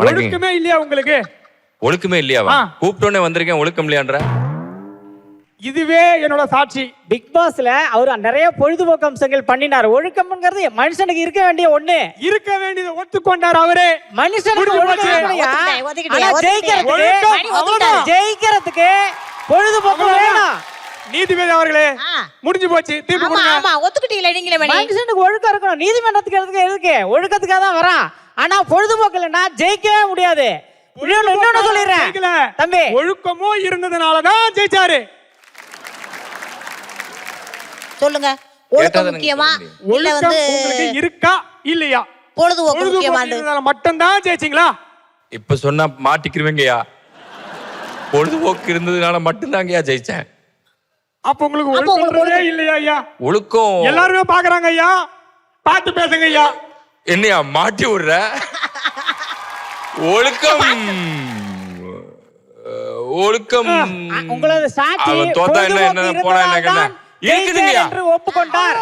ஒழுக்கமே இல்லையா உங்களுக்கு? ஒழுக்கமே இல்லையாவா? கூப்பிட்டோன்னே வந்திருக்கேன், ஒழுக்கம் இல்லையான்ற? இதுவே என்னோட சாட்சி. பிக் பாஸ்ல அவர் நிறைய பொழுதுபோக்கு அம்சங்கள் பண்ணினார். ஒழுக்கம்ங்கிறது மனுஷனுக்கு இருக்க வேண்டிய ஒண்ணு. இருக்க வேண்டியது ஒத்துக்கொண்டார் அவரே. மனுஷனுக்கு ஜெயிக்கிறதுக்கு பொழுதுபோக்கு வேணும். நீதிபதி அவர்களே, முடிஞ்சு போச்சு, தீர்ப்பு கொடுங்க. ஆமா, ஒத்துக்கிட்டீங்களா நீங்களே? மனுஷனுக்கு ஒழுக்கம் இருக்கணும். நீதிமன்றத்துக்கு எதுக்கு? ஒழுக்கத்துக்காக தான் வரான். ஆனா பொழுதுபோக்கு இல்லைன்னா ஜெயிக்கவே முடியாது. இன்னொன்னு சொல்லிடுறேன் தம்பி, ஒழுக்கமோ இருந்ததுனாலதான் ஜெயிச்சாரு. சொல்லுங்க, ஒழுக்கம் முக்கியமா இல்ல வந்து உங்களுக்கு இருக்கா இல்லையா? பொழுதுபோக்கு முக்கியமா? மட்டும் தான் ஜெயிச்சீங்களா? இப்ப சொன்னா மாட்டிக்கிறவங்கயா. பொழுதுபோக்கு இருந்ததுனால மட்டும்தாங்கயா ஜெயிச்சேன். அப்ப உங்களுக்கு ஒழுக்கமே இல்லையா ஐயா? ஒழுக்கம் எல்லாருமே பாக்குறாங்க ஐயா, பார்த்து பேசுங்க ஐயா. என்னையா மாட்டி விடுற? ஒழுக்கம் ஒழுக்கம் உங்களோட சாட்சி தோத்தா என்ன போனா என்ன ஒப்புக்கொண்டார்.